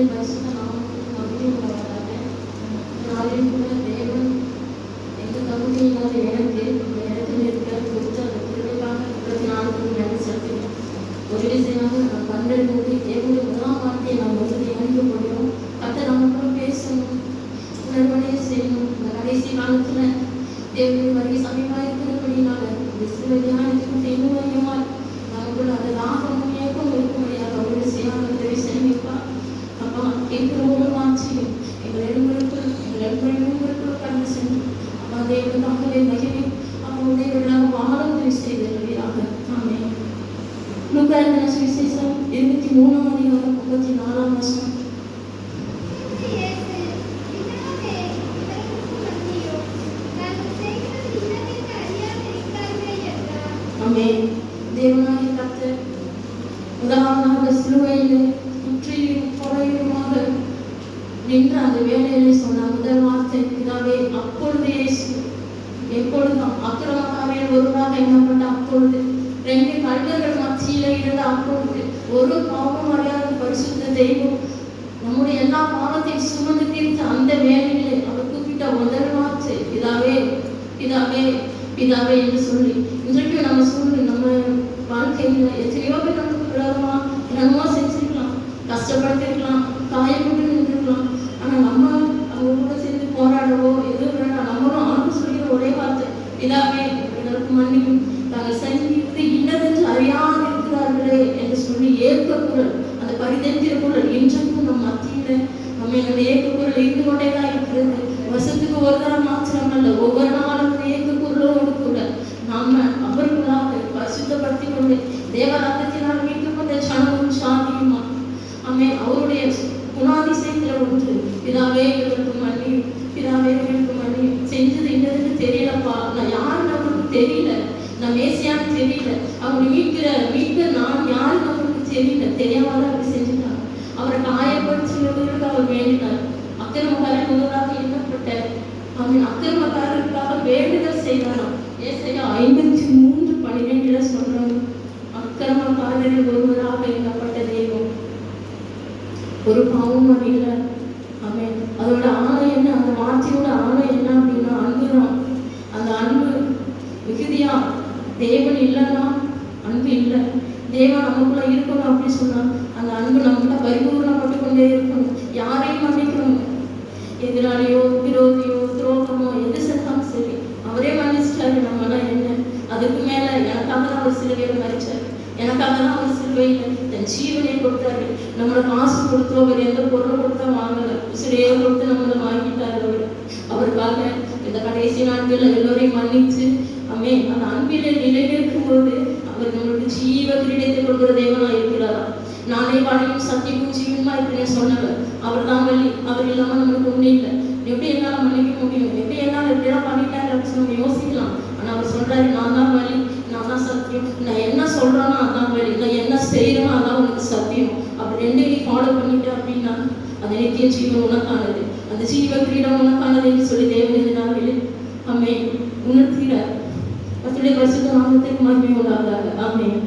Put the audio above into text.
கர்த்தருடைய பரிசுத்த நாமத்துக்கு மகிமை உண்டாவதாக. நாளில் கூட தேவன் எங்கள் தகுதியினால் எனக்கு இந்த இடத்தில் இருக்க கொடுத்த அந்த கிருபைக்காக 24 நன்றி செலுத்துகிறோம். ஒரு விஷயமாக நாம் கண்கள் மூடி தேவனுடைய முதலாம் வார்த்தையை நாம் வந்து தியானிக்க போகிறோம். கர்த்தர் நமக்குள்ள பேசணும், உணர்வடைய செய்யணும். இந்த கடைசி காலத்தில் தேவனுடைய வருகை சமயமாக இருக்கிறபடினால இந்த சில தியானத்துக்கு இன்னும் அதிகமாக நமக்குள்ள அந்த தாகமும் ஏக்கம் இருக்கும்படியாக ஒரு செய்யாமல் உதவி செய்யுங்கப்பா. அப்பா கேட்கிற ஒவ்வொரு வார்த்தையும் எங்கள் எலும்புகளுக்குள் கடந்து சென்று அப்பா தேவனுக்காகவே மகிமை அப்பா உதவிகளாக வாழ உதவி செய்தீர்களாக. ஆமென். லூக்கா எழுதின சுவிசேஷம் 23ஆம் அதிகாரம் 34ஆம் வசனம். ஆமென். தேவனாகிய கர்த்தர் முதலாவதாக சிலுவையில் முற்றிலும் கொலையுமாக நின்ற அந்த வேலையிலே சொன்ன முதல் வார்த்தை பிதாவே அப்பொழுது இயேசு எப்பொழுதும் அக்கிரமக்காரர்கள் ஒருவராக எண்ணப்பட்ட அப்பொழுது 2 கல்வர்கள் மத்தியில இருந்த அப்பொழுது ஒரு பாவம் அறியாத பரிசுத்த தெய்வம் நம்முடைய எல்லா பாவத்தையும் சுமந்து தீர்த்த அந்த வேலையிலே அவர் கூப்பிட்ட முதல் வார்த்தை பிதாவே பிதாவே பிதாவே என்று சொல்லி. இன்றைக்கு நம்ம சொல்லி நம்ம வாழ்க்கையில எத்தனையோ பேர் நமக்கு விரோதமா என்னமோ செஞ்சிருக்கலாம், கஷ்டப்பட்டிருக்கலாம், காயப்பட்டு நின்றுருக்கலாம். ஆனா நம்ம அவங்க கூட சேர்ந்து போராடவோ எதுவும் வேண்டாம், நம்மளும் அவனுக்கு சொல்லிக்கிற ஒரே வார்த்தை பிதாவே இதற்கு மன்னிக்கும், தாங்கள் செஞ்சிருக்கிறது இன்னதென்று அறியாது இருக்கிறார்களே என்று சொல்லி ஏற்க குரல், அந்த பரிதெந்திர குரல் இன்றைக்கும் நம் மத்தியில நம்ம என்னுடைய ஏற்க குரல் இருந்து கொண்டேதான் இருக்கிறது. வருஷத்துக்கு ஒரு தரம் மாத்திரம் அல்ல, ஒவ்வொரு நாளும் ஏற்க குரலோடு கூட நாம அவர்களாக பரிசுத்தப்படுத்தி கொண்டு தேவ ரத்தத்தினால் மீட்கப்பட்ட சனமும் சாதியுமா. ஆமென். அவருடைய குணாதிசயத்துல ஒன்று பிதாவே இவருக்கு மன்னியும், பிதாவே இவருக்கு மன்னியும். செஞ்சது என்னதுன்னு தெரியலப்பா, நான் யாருன்னு அவங்களுக்கு தெரியல, நான் மேசியான்னு தெரியல, அவங்க மீட்க நான் யாருன்னு அவங்களுக்கு தெரியல, தெரியாமதான் அப்படி செஞ்சுட்டாங்க. அவரை காயப்படுத்துவதற்கு அவர் வேண்டினார். அக்கிரமக்காரர் முதலாக எண்ணப்பட்ட அவன் அக்கிரமக்காரருக்காக வேண்டுதல் செய்தாராம். ஏசாயா 53:12 சொல்றாங்க, அக்கிரமக்காரரில் ஒருவராக எண்ணப்பட்ட தெய்வம் ஒரு பாவம் அறியல. அவன் அதோட ஆணை என்ன, அந்த வார்த்தையோட ஆணை என்ன அப்படின்னா அன்புதான். அந்த அன்பு மிகுதியா தேவன் இல்லைன்னா அன்பு இல்லை. தேவன் நமக்குள்ள இருக்கணும் அப்படின்னு சொன்னா அந்த அன்பு நமக்குள்ள பரிபூர்ணப்பட்டு கொண்டே இருக்கணும். யாரையும் மன்னிக்கணும், எதிராளியோ விரோதியோ துரோகமோ எது செஞ்சாலும் சரி அவரே மன்னிச்சிட்டாரு. நம்மளாம் என்ன, அதுக்கு மேல எனக்காக தான் அவர் சிலுவையில மறிச்சாரு, எனக்காக தான் அவர் சிலுவையில தன் ஜீவனை கொடுத்தாரு. நம்மளை காசு கொடுத்தோ அவர் எந்த பொருளை கொடுத்தா வாங்கல, உசிரையோ கொடுத்து நம்மளை வாங்கிட்டாரு. அவருக்காக இந்த கடைசி நாட்கள்ல எல்லோரையும் மன்னிச்சு அம்மே அந்த அன்பில நிலைநிற்கும் போது அவர் நம்மளுக்கு ஜீவ கிரீடத்தை கொடுக்கிற தேவனா இருக்கிறாரா. நானே வழியும் சத்தியமும் ஜீவனுமா இருக்கிறேன்னு சொன்னவர் அவர் தான் வழி, அவர் இல்லாம நம்மளுக்கு ஒண்ணு இல்லை. எப்படி என்னால மன்னிக்க முடியும், எப்படி என்னால எப்படிதான் பண்ணிட்டாரு அப்படின்னு நம்ம யோசிக்கலாம். ஆனா அவர் சொல்றாரு, நான் தான் வழி, நான் தான் சத்தியம், நான் என்ன சொல்றேனோ அதான் வழி, நான் என்ன செய்யறேனோ அதான் உனக்கு சத்தியம். அப்படி 2 நீ ஃபாலோ பண்ணிட்ட அப்படின்னா அந்த நித்திய ஜீவன் உனக்கானது, அந்த ஜீவ கிரீடம் உனக்கானது என்று சொல்லி தேவன் நாளில் அம்மே உணர்த்துகிறார். கர்த்தருடைய பரிசுத்த நாமத்திற்கு மகிமை உண்டாவதாக. ஆமென்.